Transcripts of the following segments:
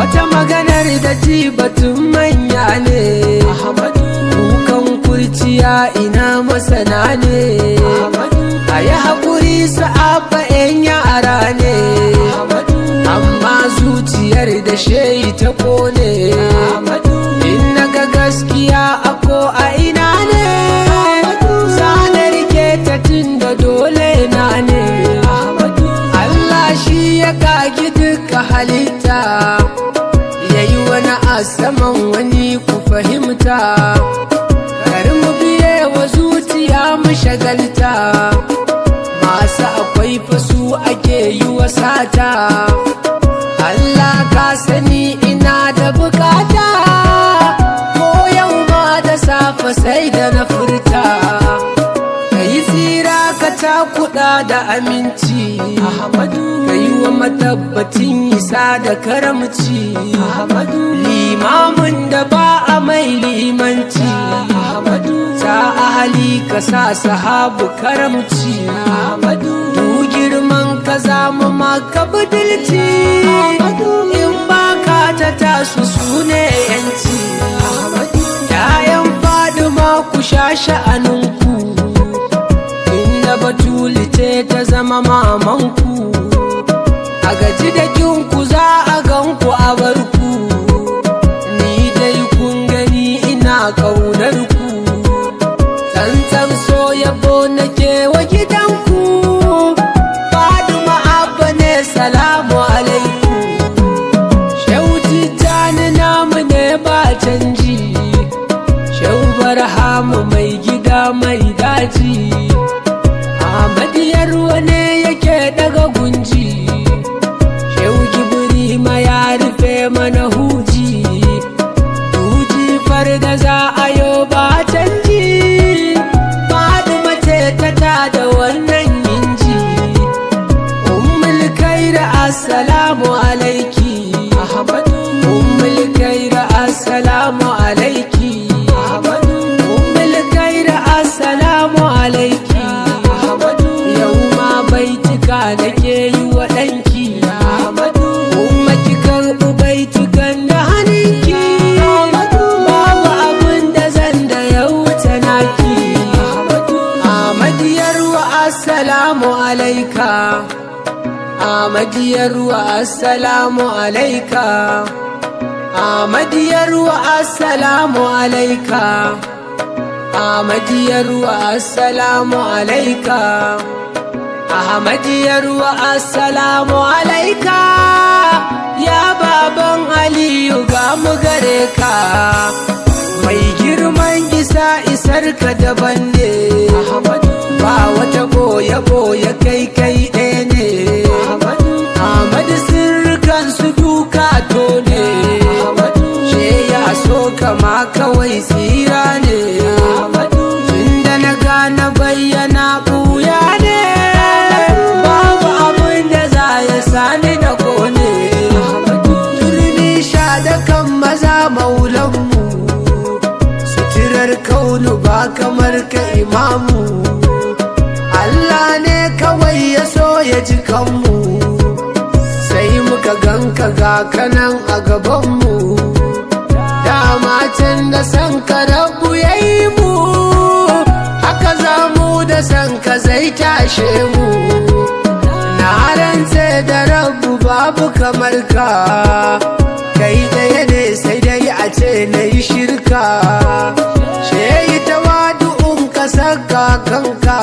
wata maganar da ji batun manya ne. Kukan kurciya ina masana ne. A yi haƙuri sa'abba 'yan yara ne. Amma zuciyar da shehi ta kone. In naga gaskiya a ko a ina ne. Sanar ke ta tun da dole na ne. Allah shi ya kagi duka halitta. Yayi wani a saman wani ku fahimta. Kar mu biye wa zuciya mu shagalta. Masu akwai fasu ake yi wa sata. Allah ka sani ina da bukata. Ko yau ma da safe sai da na furta. Ka yi tsira ka takuda da aminci. Ka yi wa matabbatin isa da karamci. Limamin da ba a mai limanci. Ta ahali ka sa sahabu karamci. Du girman ka zama maka budilci. In baka ta tasu sune yanci. Yayan Fadima ku sha sha'aninku. Inda Batuli ce ta zama mamanku. A gaji da kinku za a ganku a barku. Ni dai kun gani ina ƙaunar ku. Tsantsan so yabo nake wa gidanku. Fadima abba ne salamu alaikum. Shehu Tijjani namu ne ba canji. Shehu Barhamu mai gida mai daji. Ahmadiyar wane yake daga gunji. Shehu Gibrima ya rufe mana huji. Huji farda za a yo ba canji. Fadima ce ta da wannan inji. Ummul Kaira assalamu alaiki. Ummul Kaira assalamu alaiki. Ummul Kaira assalamu alaiki. Yau ma baitika nake yi wa ɗanki. Umma ki karɓi baitukan da hannunki. Babu abin da zan da ya wuce naki. Ahmadiyar wa assalamu alaika. Ahmadiyar wa assalamu alaika. Ahmadiyar wa assalamu alaika. Ahmadiyar wa assalamu alaika. Ahmadiyar wa assalamu alaika. Ya baban Aliyu ga mu gare ka. Mai girman isa isar ka daban ne. Ba wata boye kai ɗaya ne. Ahmadu sirrikan su duka to ne. She ya so kama kawai tsira ne. Tunda na gane bayyana buya ne. Babu abin da za ya sani da kone. Turmi sha da kan maza maulanmu. Suturar kaunu ba kamar ka imamu. Allah ne kawai ya so ya ji kanmu. Sai muka ganka ga kanan a gabanmu. Dama can da san ka rabu ya yi mu. Haka za mu da san ka zai tashe mu. Na rantse da rabu babu kamar ka. Kai ɗaya ne sai dai a ce na yi shirka. Shehi tawadu'un ka saka kanka.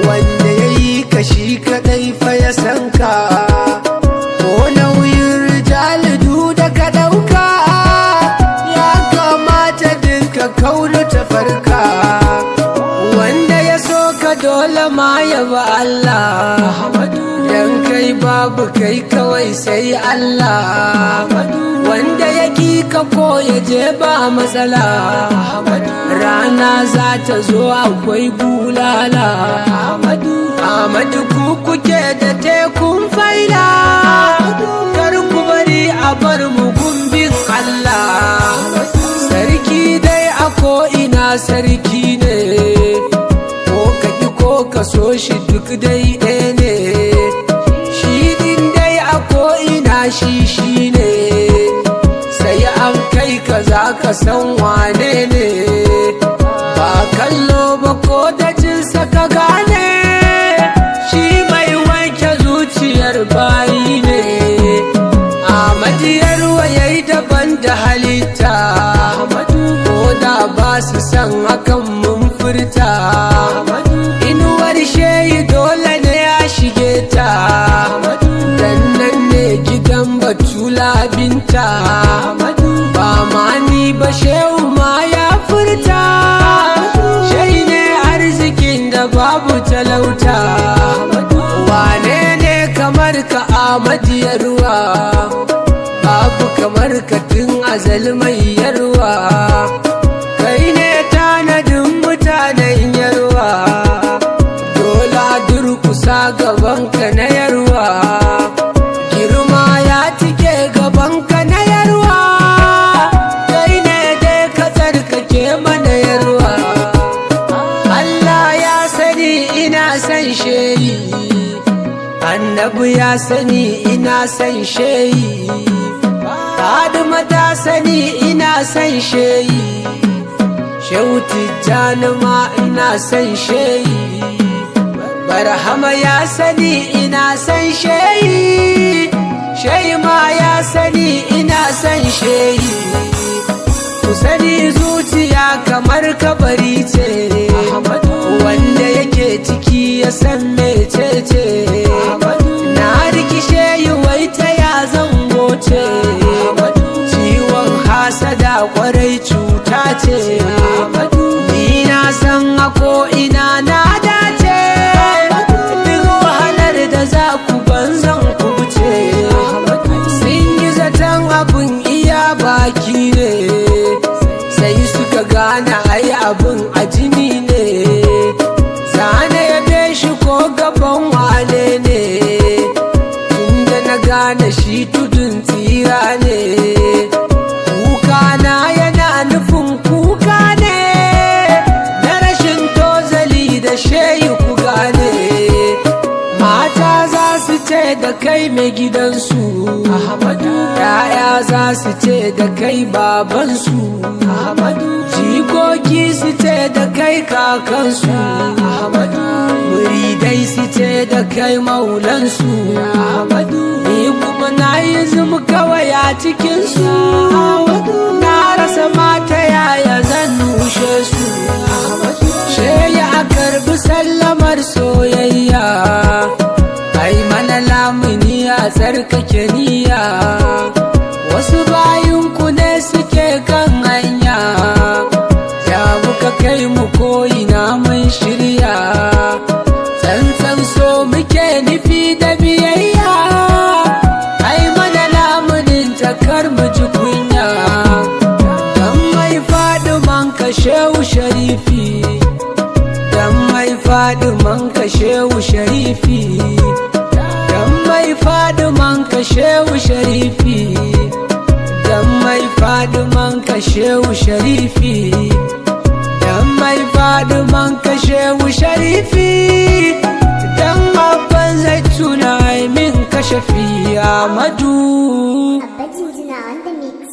Wanda ya yi ka shi kaɗai fa ya san ka. Ko nauyin rijalidu da ka ɗauka. Ya kamata duka kaunu ta farka. Wanda ya so ka dole ma ya ba Allah. Dan kai babu kai kawai sai Allah. Wanda ya ki ka ko ya je ba matsala. Rana za ta zo akwai bulala. Ahmadu ku kuke da tekun faila. Kar ku bari a bar mu gumbin Allah. Sarki dai a ko ina sarki ne. Ko ka ki ko ka so shi duk dai ɗaya ne. Shi din dai a ko ina shi ne. ka san wane ne, ba kallo ba ko da jinsa ka gane, shi mai wanke zuciyar bayi ne. Ahmadu Yarwa yayi daban da halitta, ko da ba su san hakan mun furta. Inuwar shehi dole ne ya shige ta, dan nan ne gidan Batula binta. Ba ma ni ba shehu ma ya furta, shehi ne arzikin da babu talauta. Wane ne kamar ka Ahmadu Yarwa, babu kamar ka tun azal mai Yarwa. Kai ne tanadin mutanen Yarwa, dole durkusa gabanka na Yarwa. Girma ya tike gabanka na Yarwa, kai ne dai ka tsarkake mana Yarwa. Allah ya sani ina san shehi, Annabi ya sani ina san shehi, Fatima ta sani ina san shehi, Shehu Tijjani ma ina san shehi, Barhama ya sani ina san shehi, shehi ma ya sani ina san shehi. Ku sani zuciya kamar kabari ce, wanda yake ciki ya san mecece. Na riki shehi wai ta ya zango ce, ciwon hasada kwarai cuta ce. Ni na san a ko ina na dace, duk wahalar da za ku banzan ku wuce. Sun yi zaton abin iya baki ne, sai suka gane ai abin a jini ne. Zane yabe shi ko gaban wane ne, tunda na gane shi tudun tsira ne. Kuka na yana nufin kuka ne, na rashin tozali da shehi ku gane. Mata za su ce da kai mai gidansu, ya'ya za su ce da kai babansu, jikoki su ce da kai kakansu, muridai su ce da kai maulansu. Ni kuma na yi zum kawai a cikinsu, na rasa mata yaya zan nushe su. Shehi a karbi sallamar soyayya, ai mana lamuni a tsarkake niyya. Wasu bayinku ne suke kan hanya, ya muka kai mu ko'ina mun shirya. Tsantsan so muke nufi da biyayya, ai mana lamunin takar mu ji kunya. Dan mai faɗi man ka shehu sharifi, dan mai faɗi man ka shehu sharifi, dan mai faɗi man ka shehu sharifi, dan mai faɗi man ka shehu sharifi, dan mai faɗi man ka shehu sharifi. Dan abban zai tuna min kashafi Ahmadu. Abba Jinjina on the mix.